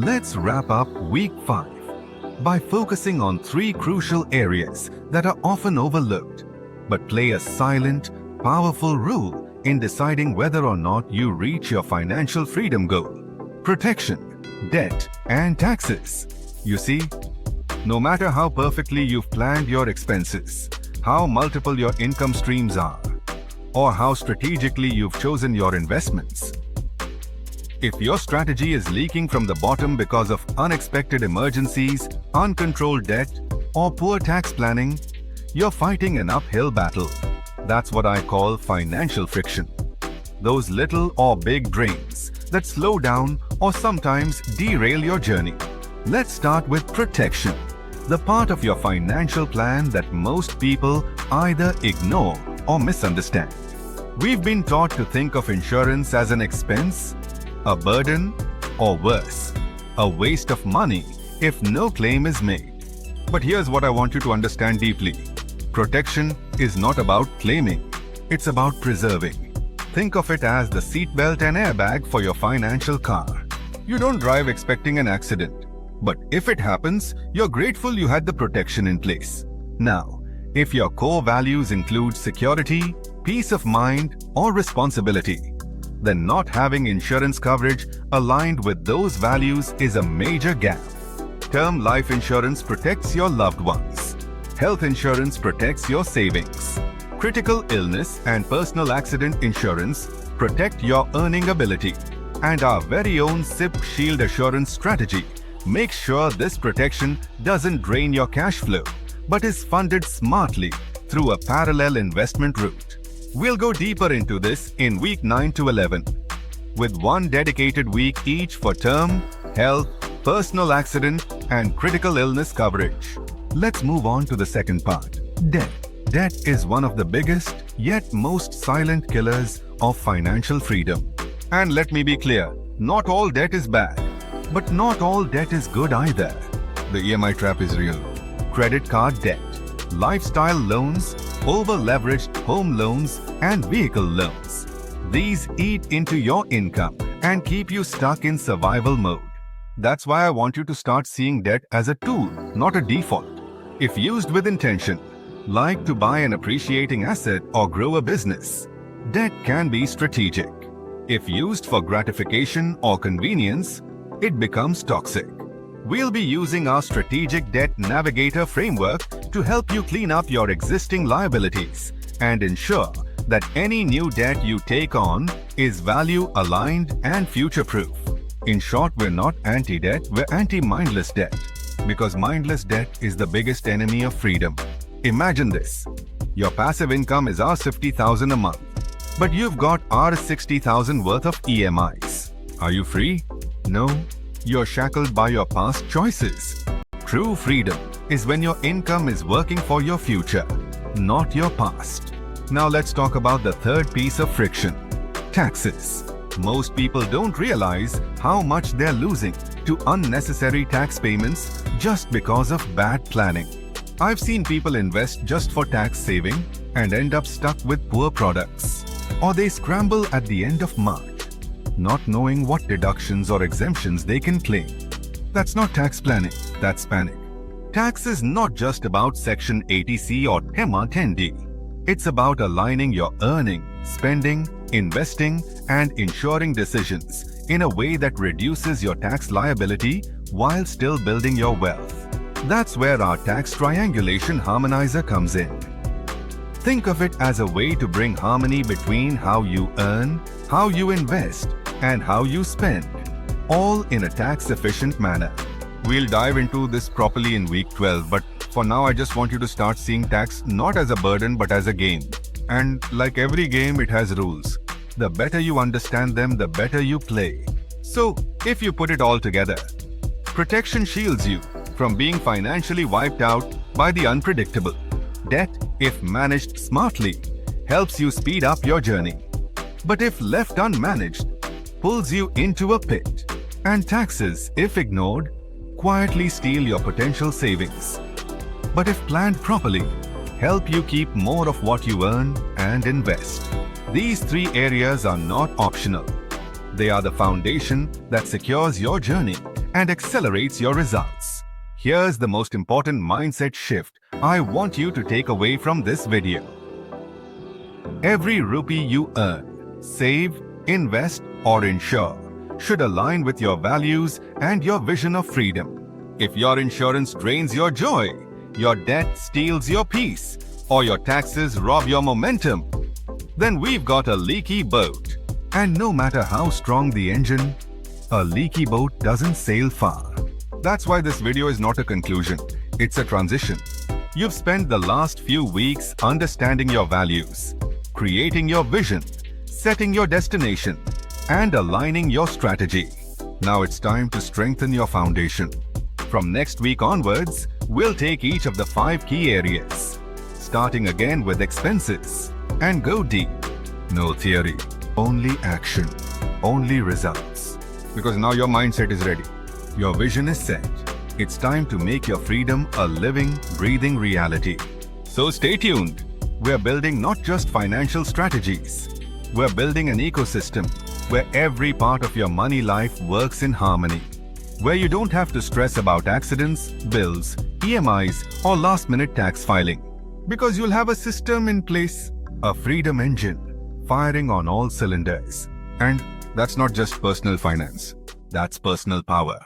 Let's wrap up week 5 by focusing on 3 crucial areas that are often overlooked but play a silent, powerful role in deciding whether or not you reach your financial freedom goal: protection, debt, and taxes. You see, no matter how perfectly you've planned your expenses, how multiple your income streams are, or how strategically you've chosen your investments, if your strategy is leaking from the bottom because of unexpected emergencies, uncontrolled debt, or poor tax planning, you're fighting an uphill battle. That's what I call financial friction. Those little or big drains that slow down or sometimes derail your journey. Let's start with protection, the part of your financial plan that most people either ignore or misunderstand. We've been taught to think of insurance as an expense, a burden, or worse, a waste of money if no claim is made. But here's what I want you to understand deeply. Protection is not about claiming, it's about preserving. Think of it as the seatbelt and airbag for your financial car. You don't drive expecting an accident, but if it happens, you're grateful you had the protection in place. Now, if your core values include security, peace of mind, or responsibility, then not having insurance coverage aligned with those values is a major gap. Term life insurance protects your loved ones. Health insurance protects your savings. Critical illness and personal accident insurance protect your earning ability. And our very own SIP Shield Assurance strategy makes sure this protection doesn't drain your cash flow, but is funded smartly through a parallel investment route. We'll go deeper into this in week 9 to 11, with one dedicated week each for term, health, personal accident, and critical illness coverage. Let's move on to the second part: debt. Debt is one of the biggest, yet most silent killers of financial freedom. And let me be clear, not all debt is bad, but not all debt is good either. The EMI trap is real. Credit card debt, lifestyle loans, over-leveraged home loans, and vehicle loans. These eat into your income and keep you stuck in survival mode. That's why I want you to start seeing debt as a tool, not a default. If used with intention, like to buy an appreciating asset or grow a business, debt can be strategic. If used for gratification or convenience, it becomes toxic. We'll be using our Strategic Debt Navigator framework to help you clean up your existing liabilities and ensure that any new debt you take on is value-aligned and future-proof. In short, we're not anti-debt, we're anti-mindless debt, because mindless debt is the biggest enemy of freedom. Imagine this. Your passive income is $50,000 a month, but you've got $60,000 worth of EMIs. Are you free? No. You're shackled by your past choices. True freedom is when your income is working for your future, not your past. Now let's talk about the third piece of friction: taxes. Most people don't realize how much they're losing to unnecessary tax payments just because of bad planning. I've seen people invest just for tax saving and end up stuck with poor products. Or they scramble at the end of March, not knowing what deductions or exemptions they can claim. That's not tax planning, that's panic. Tax is not just about Section 80C or TEMA 10D. It's about aligning your earning, spending, investing, and insuring decisions in a way that reduces your tax liability while still building your wealth. That's where our tax triangulation harmonizer comes in. Think of it as a way to bring harmony between how you earn, how you invest, and how you spend, all in a tax-efficient manner. We'll dive into this properly in week 12, but for now I just want you to start seeing tax not as a burden but as a game. And like every game, it has rules. The better you understand them, the better you play. So, if you put it all together, protection shields you from being financially wiped out by the unpredictable. Debt, if managed smartly, helps you speed up your journey. But if left unmanaged, pulls you into a pit. And taxes, if ignored, quietly steal your potential savings. But if planned properly, help you keep more of what you earn and invest. These 3 areas are not optional. They are the foundation that secures your journey and accelerates your results. Here's the most important mindset shift I want you to take away from this video. Every rupee you earn, save, invest, or insure should align with your values and your vision of freedom. If your insurance drains your joy, your debt steals your peace, or your taxes rob your momentum, then we've got a leaky boat. And no matter how strong the engine, a leaky boat doesn't sail far. That's why this video is not a conclusion, it's a transition. You've spent the last few weeks understanding your values, creating your vision, setting your destination, and aligning your strategy. Now it's time to strengthen your foundation. From next week onwards, we'll take each of the 5 key areas, starting again with expenses, and go deep. No theory, only action, only results. Because now your mindset is ready. Your vision is set. It's time to make your freedom a living, breathing reality. So stay tuned. We're building not just financial strategies. We're building an ecosystem where every part of your money life works in harmony. Where you don't have to stress about accidents, bills, EMIs, or last-minute tax filing. Because you'll have a system in place, a freedom engine, firing on all cylinders. And that's not just personal finance. That's personal power.